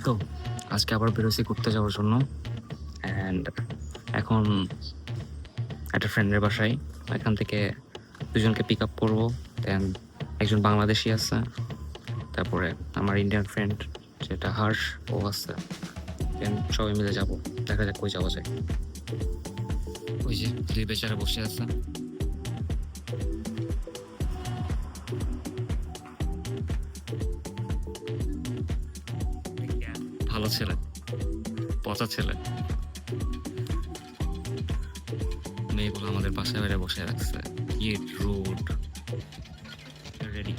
তো আজকে আবার বেরোছি ঘুরতে যাওয়ার জন্য। অ্যান্ড এখন একটা ফ্রেন্ডের বাসায়, এখান থেকে দুজনকে পিক আপ করবো। দেন একজন বাংলাদেশি আছে, তারপরে আমার ইন্ডিয়ান ফ্রেন্ড যেটা হর্ষ ও আছে। দেন সবাই মিলে যাবো, দেখা যাক কই যাওয়া যায়। ওই যে দুই বেচারা বসে আছে। ভালো ছেলে, পচা ছেলে। মেয়েগুলো আমাদের বাসায় বাইরে বসে রাখছে, কি রুড। রেডি?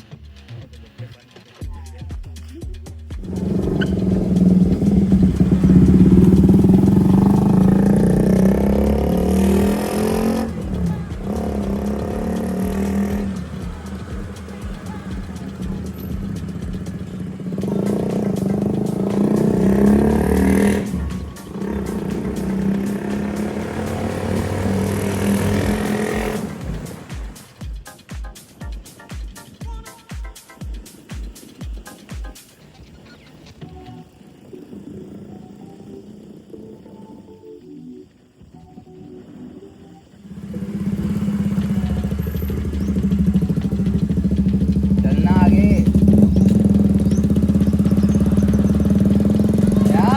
चलना आगे क्या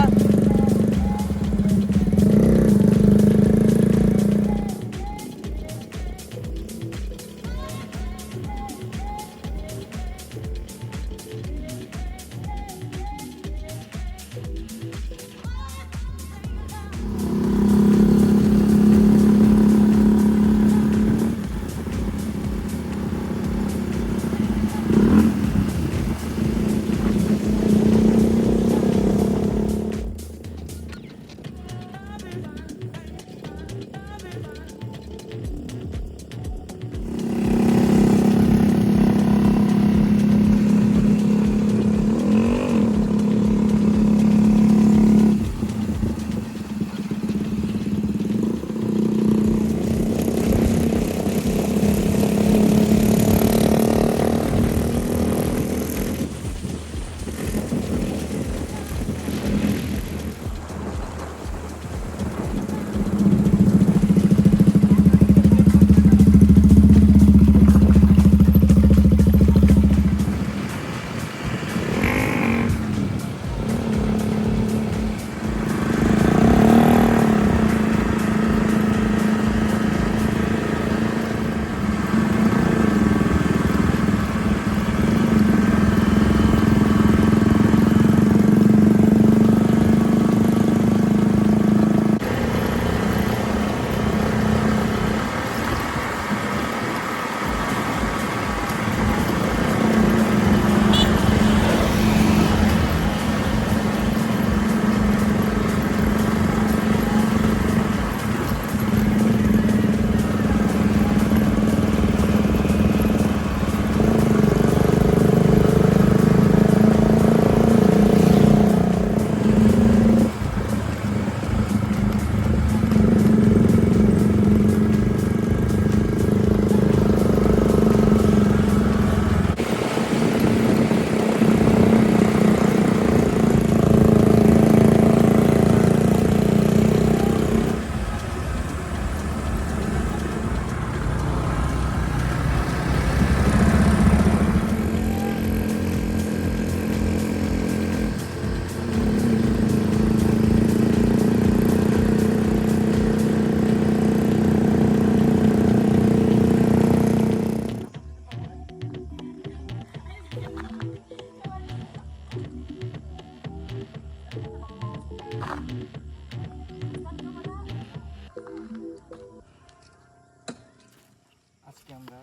আজকে আমরা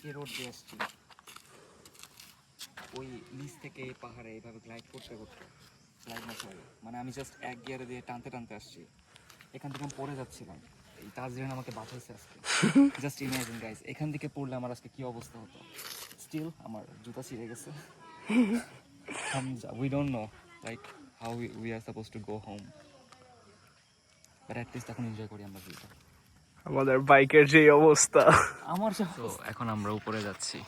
এই রোড দিয়ে আসছি, ওই নিচ থেকে এই পাহাড়ে এইভাবে গ্লাইড করতে করতে, গ্লাইড না সরি মানে আমি জাস্ট এক গিয়ারে দিয়ে টানতে টানতে আসছি। এখান থেকে আমি পড়ে যাচ্ছিলাম, এই তাজরিন আমাকে বাঁচাইছে আজকে। জাস্ট ইমাজিন গাইস, এখান থেকে পড়লে আমার আজকে কি অবস্থা হতো। স্টিল আমার জুতা ছিঁড়ে গেছে। We don't no like how we are suppose to go home, but at least এখন এনজয় করি আমরা ভিউটা। আমাদের বাইকের যে অবস্থা আমার তো এখন আমরা উপরে যাচ্ছি,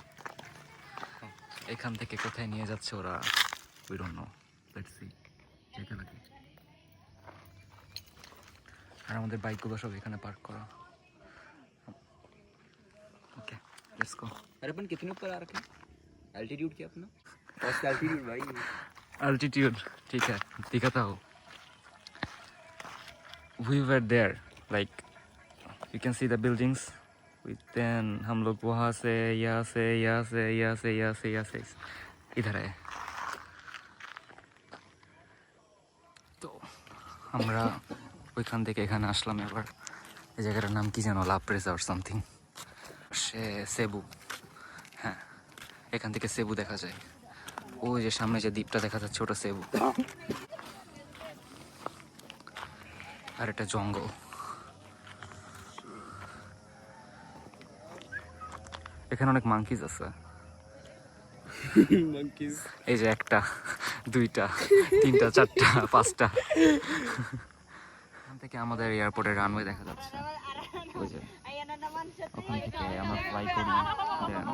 এখান থেকে কোথায় নিয়ে যাচ্ছে ওরা we don't know, let's see. আর আমাদের বাইকগুলো সব এখানে পার্ক করা। Okay, let's go. अरे अपन कितने ऊपर आ रखे हैं? एल्टीट्यूड क्या अपना? फर्स्ट एल्टीट्यूड भाई। अल्टीट्यूड ठीक है, दिखाता हूँ। We were there, like you can see the buildings. Then हम लोग वहाँ से यहाँ से यहाँ से यहाँ से यहाँ से यहाँ से इधर है। তো আমরা ওইখান থেকে এখানে আসলাম। এবার এই জায়গাটার নাম কি যেন, লাপ্রেজা অর সামথিং। সে সেবু, হ্যাঁ এখান থেকে সেবু দেখা যায়। ওই যে সামনে যে দ্বীপটা দেখা যাচ্ছে ওটা সেবু। আর এটা জঙ্গল। এখানে অনেক মাঙ্কিজ আছে। मंकीज। এই যে একটা, দুইটা, তিনটা, চারটা, পাঁচটা। এখান থেকে আমাদের এয়ারপোর্টের রানওয়ে দেখা যাচ্ছে। ওই যে ওখান থেকে আমরা ফ্লাই করি, দেন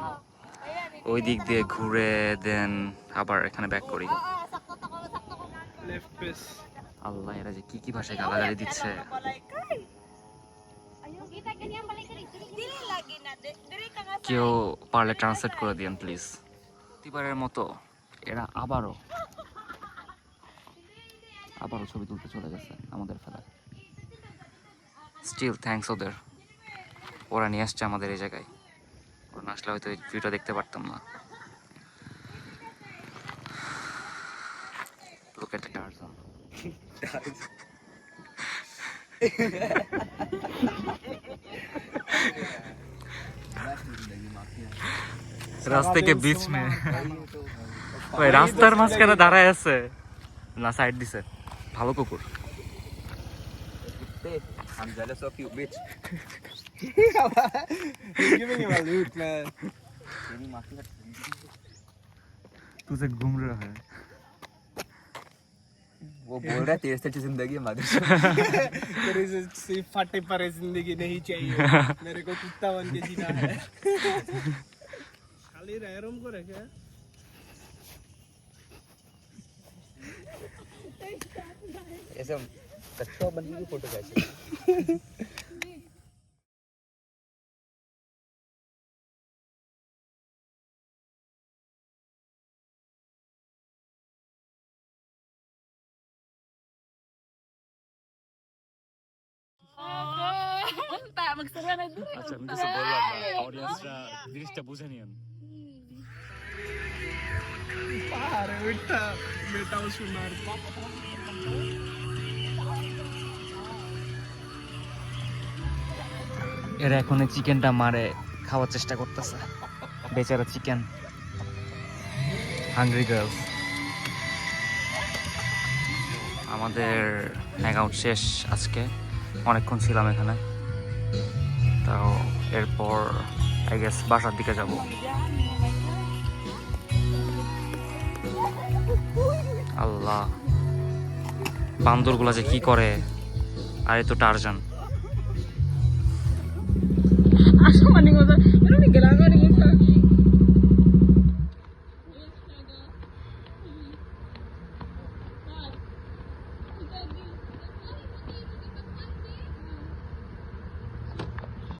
ওই দিক দিয়ে ঘুরে দেন আবার এখানে ব্যাক করি। Left pace. আল্লাহ, এরা যে কি কি ভাষায় গালাগালি দিচ্ছে। কেউ পারলে ট্রান্সলেট করে দিন প্লিজ। প্রতিবারের মতো এরা আবারও ছবি তুলতে চলে গেছে আমাদের ফেলায়। স্টিল থ্যাঙ্কস ওদের, ওরা নিয়ে আসছে আমাদের এই জায়গায়। ওরা না আসলে হয়তো এই ভিউটা দেখতে পারতাম না। Look at the Tarzan. রাস্তা के बीच में ওই রাস্তার মাঝখানে দাঁড়ায় আছে না, সাইড দিছে। ভালো কুকুর। I'm jealous of you, bitch. Giving him a loot, man. तुझे घूम रहा है। वो बोल रहा है तेरे से अच्छी जिंदगी हमारी। तेरे से फटे परे जिंदगी नहीं चाहिए, मेरे को कुत्ता बन के जीना है। खाली रह रूम को रखे ऐसे कच्चा बंदी की फोटो कैसे? আচ্ছা, আমি কিছু বললাম না, অডিয়েন্সরা জিনিসটা বুঝে নিয়েন। আরে ওইটা মেটাও শোনার এরা এখন এই চিকেনটা মারে খাওয়ার চেষ্টা করতেছে। বেচারা চিকেন, হাংরি গার্লস। আমাদের হ্যাং আউট শেষ আজকে, অনেকক্ষণ ছিলাম এখানে। তাও এরপর আই গেস বাসার দিকে যাব। আল্লাহ, বান্দরগুলা যে কি করে। আর এই তো টারজান।